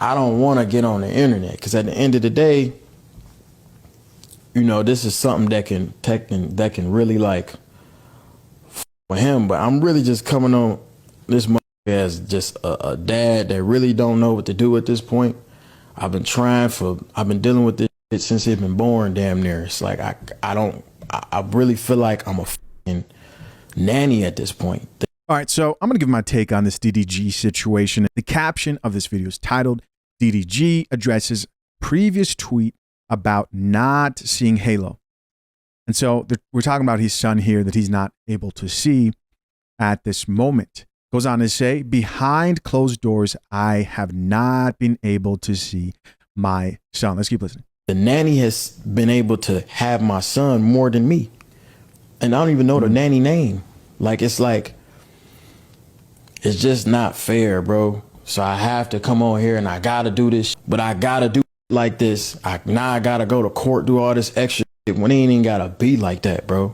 I don't want to get on the internet because at the end of the day, you know, this is something that can really like for him. But I'm really just coming on this as just a dad that really don't know what to do at this point. I've been dealing with this since he's been born, damn near. It's like I really feel like I'm a fucking nanny at this point. All right, so I'm going to give my take on this DDG situation. The caption of this video is titled, DDG addresses previous tweet about not seeing Halo. And so we're talking about his son here that he's not able to see at this moment. Goes on to say, behind closed doors, I have not been able to see my son. Let's keep listening. The nanny has been able to have my son more than me. And I don't even know the nanny name. Like, it's just not fair, bro. So I have to come on here and I gotta do this, but I gotta do it like this. Now I gotta go to court, do all this extra shit when it ain't even gotta be like that, bro.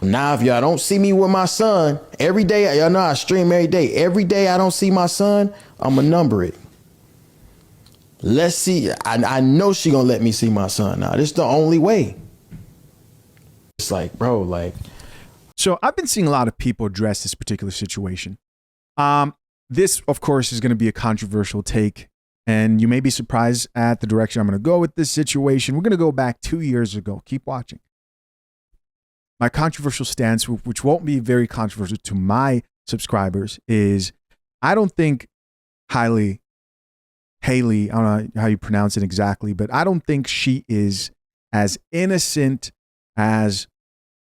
Now if y'all don't see me with my son every day, y'all know I stream every day. Every day I don't see my son, I'ma number it. Let's see. I know she gonna let me see my son now. This is the only way. It's like, bro, like. So I've been seeing a lot of people address this particular situation. This, of course, is going to be a controversial take, and you may be surprised at the direction I'm going to go with this situation. We're going to go back 2 years ago. Keep watching. My controversial stance, which won't be very controversial to my subscribers, is I don't think Haley, I don't know how you pronounce it exactly, but I don't think she is as innocent as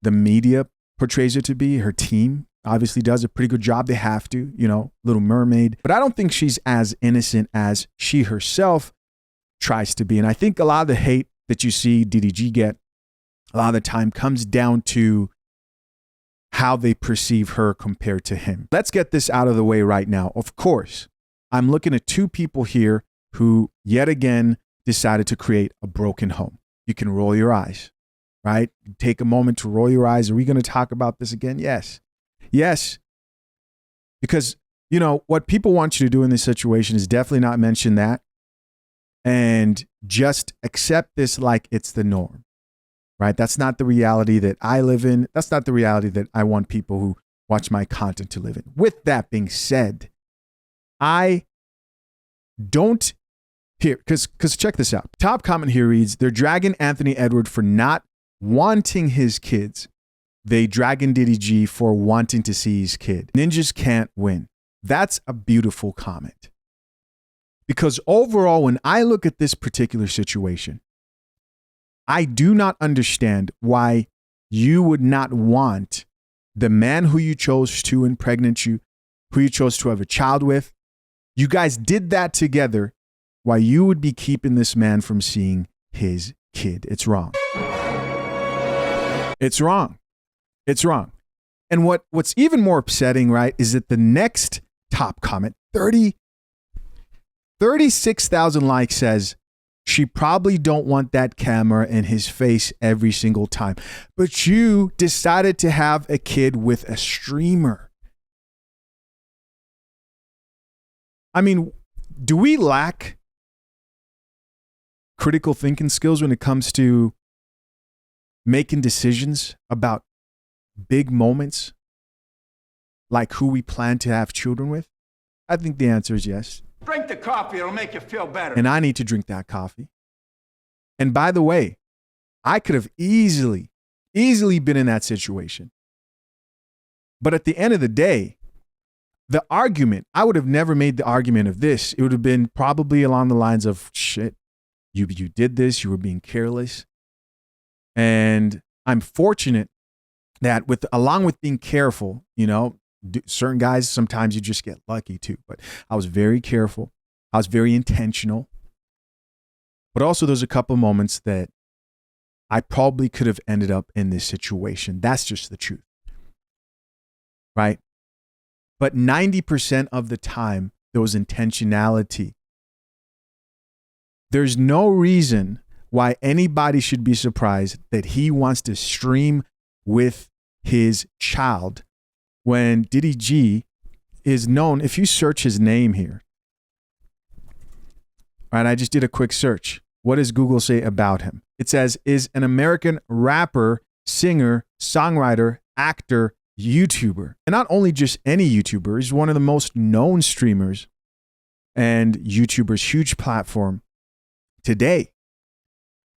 the media portrays her to be. Her team obviously does a pretty good job. They have to, you know, Little Mermaid. But I don't think she's as innocent as she herself tries to be. And I think a lot of the hate that you see DDG get a lot of the time comes down to how they perceive her compared to him. Let's get this out of the way right now. Of course, I'm looking at two people here who yet again decided to create a broken home. You can roll your eyes, right? Take a moment to roll your eyes. Are we going to talk about this again? Yes. Yes, because, you know, what people want you to do in this situation is definitely not mention that and just accept this like it's the norm, right? That's not the reality that I live in. That's not the reality that I want people who watch my content to live in. With that being said, I don't hear, because check this out. Top comment here reads, they're dragging Anthony Edward for not wanting his kids. They dragging DDG for wanting to see his kid. Ninjas can't win. That's a beautiful comment. Because overall, when I look at this particular situation, I do not understand why you would not want the man who you chose to impregnate you, who you chose to have a child with. You guys did that together, why you would be keeping this man from seeing his kid. It's wrong. It's wrong. It's wrong. And what's even more upsetting, right, is that the next top comment, 36,000 likes, says, she probably don't want that camera in his face every single time. But you decided to have a kid with a streamer. I mean, do we lack critical thinking skills when it comes to making decisions about big moments like who we plan to have children with? I think the answer is yes. Drink the coffee, it'll make you feel better. And I need to drink that coffee. And by the way, I could have easily been in that situation. But at the end of the day, the argument, I would have never made the argument of this. It would have been probably along the lines of, shit, you did this, you were being careless. And I'm fortunate that along with being careful, you know, certain guys, sometimes you just get lucky too, but I was very careful. I was very intentional. But also there's a couple of moments that I probably could have ended up in this situation. That's just the truth. Right? But 90% of the time, there was intentionality. There's no reason why anybody should be surprised that he wants to stream with his child when DDG is known. If you search his name here, All right, I just did a quick search. What does Google say about him? It says, is an American rapper, singer, songwriter, actor, YouTuber. And not only just any YouTuber, he's one of the most known streamers and YouTubers, huge platform today.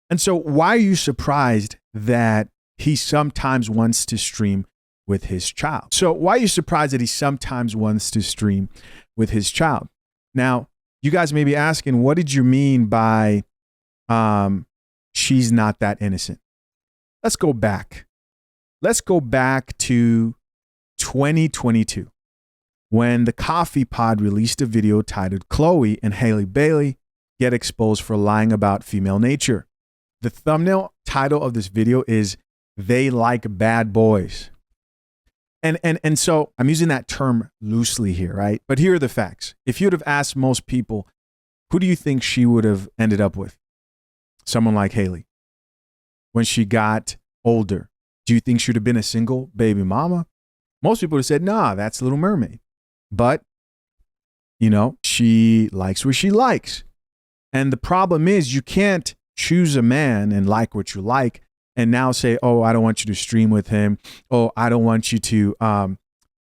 And so why are you surprised that he sometimes wants to stream with his child? So why are you surprised that he sometimes wants to stream with his child? Now, you guys may be asking, what did you mean by she's not that innocent? Let's go back. Let's go back to 2022 when the Coffee Pod released a video titled Chloe and Hailey Bailey Get Exposed for Lying About Female Nature. The thumbnail title of this video is They Like Bad Boys. And so I'm using that term loosely here, right? But here are the facts. If you would have asked most people, who do you think she would have ended up with? Someone like Hailey. When she got older, do you think she would have been a single baby mama? Most people would have said, nah, that's Little Mermaid. But, you know, she likes what she likes. And the problem is you can't choose a man and like what you like and now say, oh, I don't want you to stream with him. Oh, I don't want you to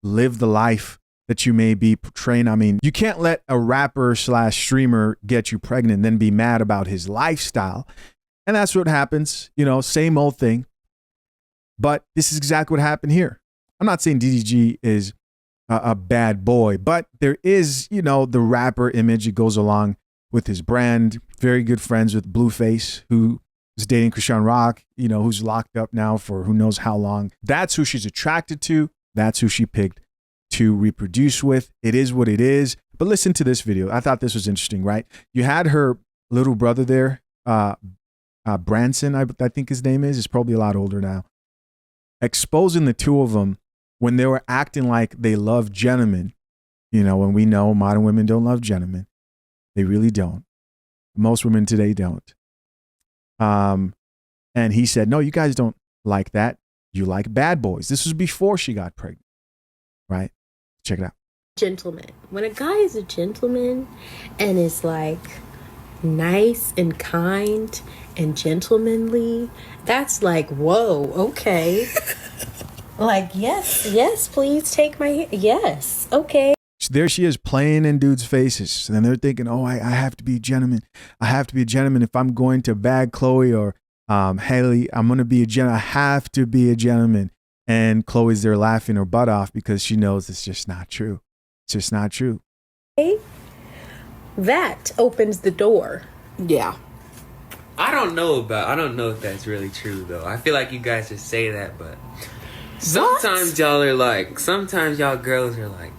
live the life that you may be portraying. I mean, you can't let a rapper / streamer get you pregnant and then be mad about his lifestyle. And that's what happens, you know, same old thing. But this is exactly what happened here. I'm not saying DDG is a bad boy, but there is, you know, the rapper image that goes along with his brand. Very good friends with Blueface, who is dating Krishan Rock, you know, who's locked up now for who knows how long. That's who she's attracted to. That's who she picked to reproduce with. It is what it is. But listen to this video. I thought this was interesting, right? You had her little brother there, Branson, I think his name is. He's probably a lot older now. Exposing the two of them when they were acting like they love gentlemen. You know, when we know modern women don't love gentlemen. They really don't. Most women today don't. And he said, no, you guys don't like that. You like bad boys. This was before she got pregnant, right? Check it out. Gentleman. When a guy is a gentleman and is like nice and kind and gentlemanly, that's like, whoa, okay. Like, yes, please take my hand. Yes, okay. There she is playing in dudes' faces. And they're thinking, oh, I have to be a gentleman. I have to be a gentleman. If I'm going to bag Chloe or Hailey, I'm going to be a gentleman. I have to be a gentleman. And Chloe's there laughing her butt off because she knows it's just not true. It's just not true. That opens the door. Yeah. I don't know if that's really true though. I feel like you guys just say that, but sometimes y'all girls are like,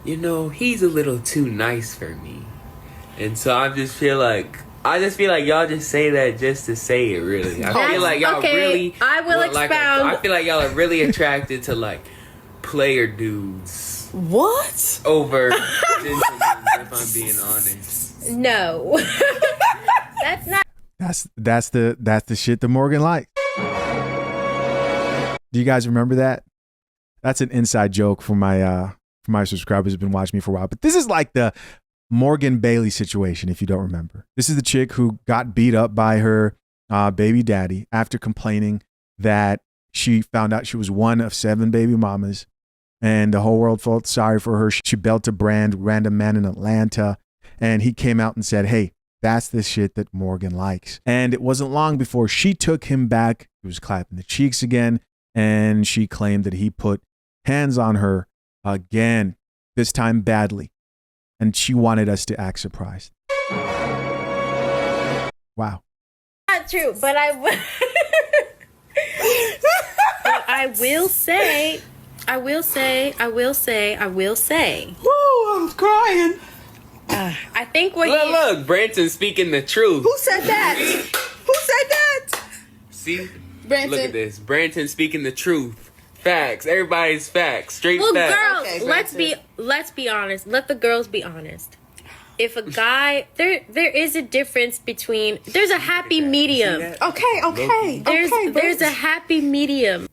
you know, he's a little too nice for me. And so I just feel like y'all just say that just to say it, really. I feel like y'all really I will expound. I feel like y'all are really attracted to like player dudes What? over gentlemen, if I'm being honest. No. That's not. That's the shit that Morgan likes. Do you guys remember that? That's an inside joke for my subscribers who've been watching me for a while. But this is like the Morgan Bailey situation, if you don't remember. This is the chick who got beat up by her baby daddy after complaining that she found out she was one of 7 baby mamas and the whole world felt sorry for her. She built a brand, Random Man in Atlanta, and he came out and said, hey, that's the shit that Morgan likes. And it wasn't long before she took him back. He was clapping the cheeks again, and she claimed that he put hands on her again, this time badly. And she wanted us to act surprised. Wow. Not true, but I will say. Woo, I'm crying. I think what Look, Branson speaking the truth. Who said that? Who said that? See? Branson. Look at this. Branson speaking the truth. Facts. Everybody's facts. Straight Well, facts. girls, Okay, let's be honest. Let the girls be honest. If a guy, there is a difference between. There's a happy medium. Okay. There's a happy medium.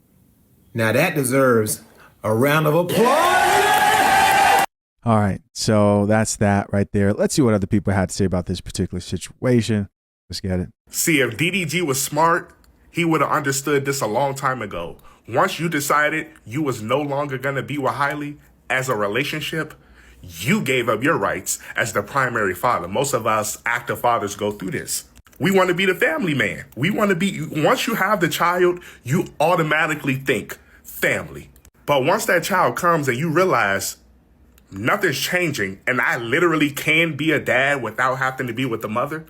Now that deserves a round of applause. All right. So that's that right there. Let's see what other people had to say about this particular situation. Let's get it. See, if DDG was smart, he would have understood this a long time ago. Once you decided you was no longer going to be with Hailey as a relationship, you gave up your rights as the primary father. Most of us active fathers go through this. We want to be the family man. We want to be, once you have the child, you automatically think family. But once that child comes and you realize nothing's changing and I literally can be a dad without having to be with the mother,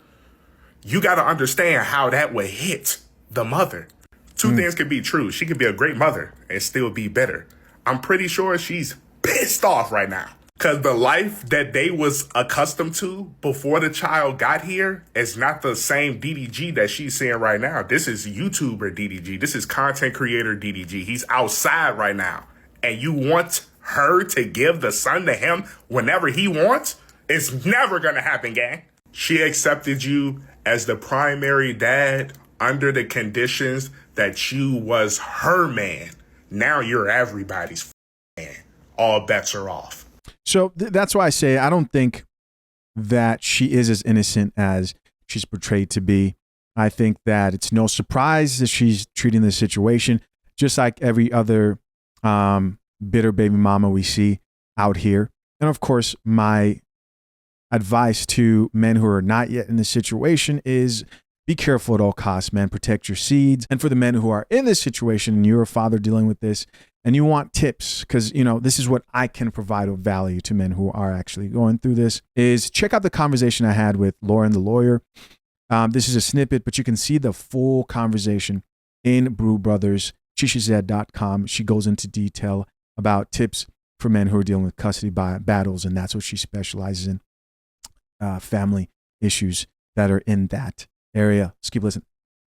you got to understand how that would hit the mother. Two things can be true. She could be a great mother and still be bitter. I'm pretty sure she's pissed off right now. Because the life that they was accustomed to before the child got here is not the same DDG that she's seeing right now. This is YouTuber DDG. This is content creator DDG. He's outside right now. And you want her to give the son to him whenever he wants? It's never going to happen, gang. She accepted you as the primary dad under the conditions that you was her man. Now you're everybody's man. All bets are off. So that's why I say I don't think that she is as innocent as she's portrayed to be. I think that it's no surprise that she's treating this situation just like every other bitter baby mama we see out here. And of course, my advice to men who are not yet in this situation is be careful at all costs, man. Protect your seeds. And for the men who are in this situation and you're a father dealing with this and you want tips, because, you know, this is what I can provide of value to men who are actually going through this, is check out the conversation I had with Lauren, the lawyer. This is a snippet, but you can see the full conversation in Brew Brothers, shishaz.com. She goes into detail about tips for men who are dealing with custody battles, and that's what she specializes in, family issues that are in that area. Let's keep listening.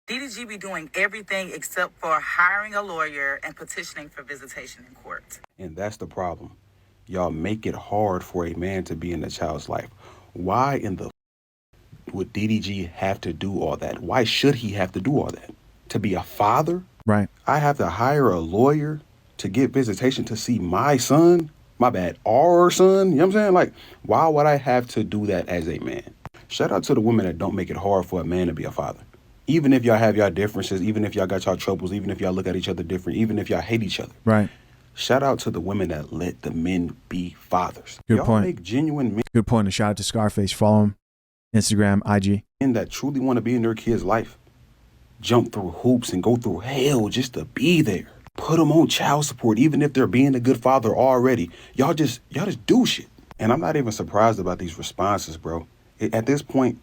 DDG be doing everything except for hiring a lawyer and petitioning for visitation in court. And that's the problem. Y'all make it hard for a man to be in a child's life. Why in the would DDG have to do all that? Why should he have to do all that? To be a father? Right. I have to hire a lawyer to get visitation to see my son? My bad, our son? You know what I'm saying? Like, why would I have to do that as a man? Shout out to the women that don't make it hard for a man to be a father. Even if y'all have y'all differences, even if y'all got y'all troubles, even if y'all look at each other different, even if y'all hate each other. Right. Shout out to the women that let the men be fathers. Good y'all point. Make genuine men. Good point. And shout out to Scarface. Follow him. Instagram, IG. Men that truly want to be in their kid's life. Jump through hoops and go through hell just to be there. Put them on child support, even if they're being a good father already. Y'all just do shit. And I'm not even surprised about these responses, bro. At this point,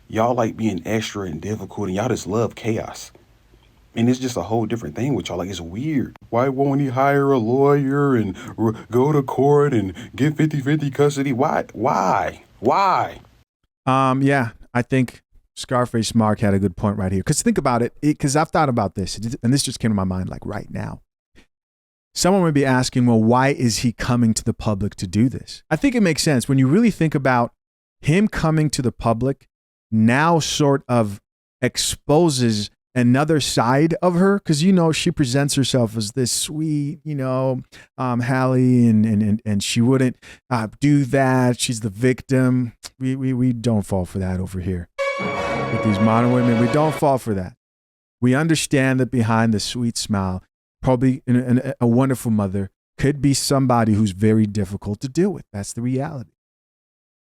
y'all like being extra and difficult, and y'all just love chaos. And it's just a whole different thing with y'all. Like, it's weird. Why won't he hire a lawyer and go to court and get 50-50 custody? Why? Yeah, I think Scarface Mark had a good point right here. Because think about it, because I've thought about this, and this just came to my mind like right now. Someone would be asking, well, why is he coming to the public to do this? I think it makes sense. When you really think about him coming to the public, now sort of exposes another side of her, because, you know, she presents herself as this sweet, you know, Hailey, and she wouldn't do that. She's the victim. We don't fall for that over here. With these modern women, we don't fall for that. We understand that behind the sweet smile, probably a wonderful mother could be somebody who's very difficult to deal with. That's the reality.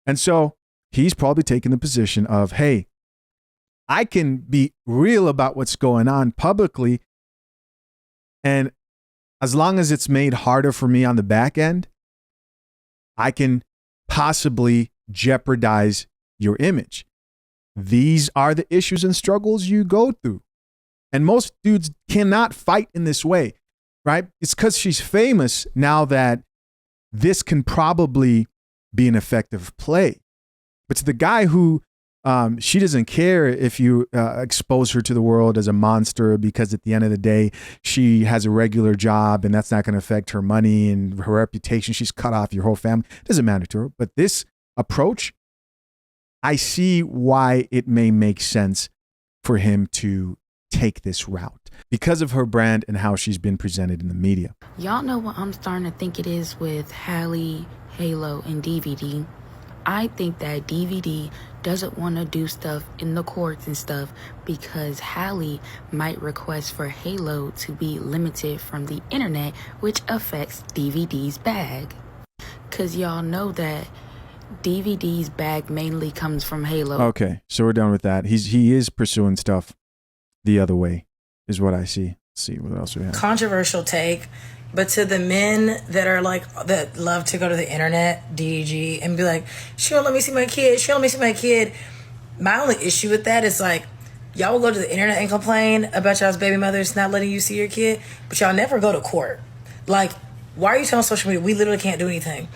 And so he's probably taking the position of, hey, I can be real about what's going on publicly, and as long as it's made harder for me on the back end, I can possibly jeopardize your image. These are the issues and struggles you go through. And most dudes cannot fight in this way, right? It's because she's famous now that this can probably be an effective play. But to the guy who she doesn't care if you expose her to the world as a monster, because at the end of the day, she has a regular job and that's not going to affect her money and her reputation. She's cut off your whole family. It doesn't matter to her. But this approach, I see why it may make sense for him to take this route because of her brand and how she's been presented in the media. Y'all know what I'm starting to think it is with Hailey, Halo and DVD. I think that DVD doesn't want to do stuff in the courts and stuff because Hallie might request for Halo to be limited from the internet, which affects DVD's bag. Because y'all know that DVD's bag mainly comes from Halo. Okay, so we're done with that. He is pursuing stuff the other way, is what I see. Let's see what else we have. Controversial take, but to the men that are like, that love to go to the internet, DDG, and be like, she don't let me see my kid, she don't let me see my kid. My only issue with that is like, y'all will go to the internet and complain about y'all's baby mothers not letting you see your kid, but y'all never go to court. Like, why are you telling social media we literally can't do anything?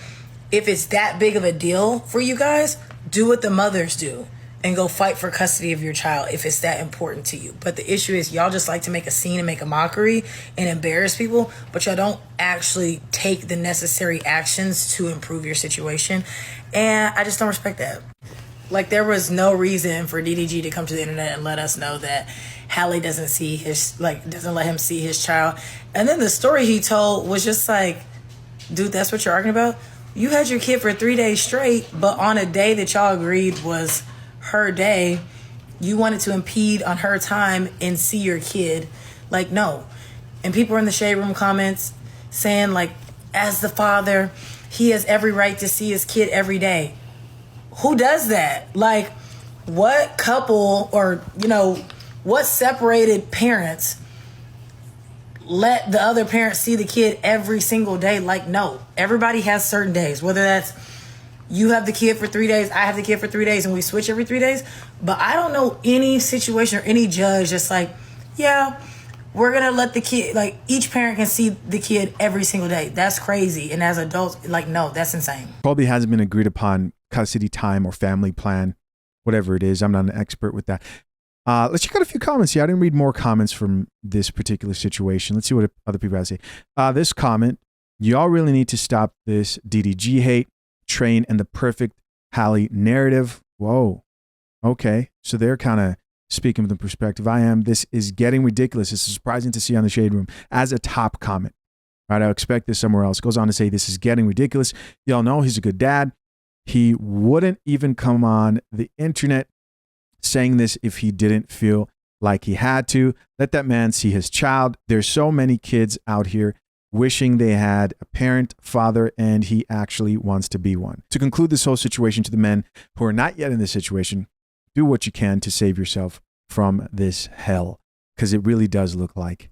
If it's that big of a deal for you guys, do what the mothers do and go fight for custody of your child if it's that important to you. But the issue is y'all just like to make a scene and make a mockery and embarrass people, but y'all don't actually take the necessary actions to improve your situation. And I just don't respect that. Like, there was no reason for DDG to come to the internet and let us know that Hallie doesn't see his, like, doesn't let him see his child. And then the story he told was just like, dude, that's what you're arguing about? You had your kid for 3 days straight, but on a day that y'all agreed was her day, you wanted to impede on her time and see your kid. Like, no. And people are in the shade room comments saying, like, as the father, he has every right to see his kid every day. Who does that? Like, what couple or, you know, what separated parents let the other parent see the kid every single day? Like, no. Everybody has certain days, whether that's you have the kid for 3 days, I have the kid for 3 days, and we switch every 3 days. But I don't know any situation or any judge that's like, yeah, we're going to let the kid, like, each parent can see the kid every single day. That's crazy. And as adults, like, no, that's insane. Probably hasn't been agreed upon custody time or family plan, whatever it is. I'm not an expert with that. Let's check out a few comments here. I didn't read more comments from this particular situation. Let's see what other people have to say. This comment, y'all really need to stop this DDG hate, train, and the perfect Hallie narrative. Whoa. Okay. So they're kind of speaking from the perspective I am. This is getting ridiculous. It's surprising to see on the Shade Room as a top comment. Right? I expect this somewhere else. Goes on to say, this is getting ridiculous. Y'all know he's a good dad. He wouldn't even come on the internet saying this if he didn't feel like he had to. Let that man see his child. There's so many kids out here wishing they had a parent, father, and he actually wants to be one. To conclude this whole situation, to the men who are not yet in this situation, do what you can to save yourself from this hell, because it really does look like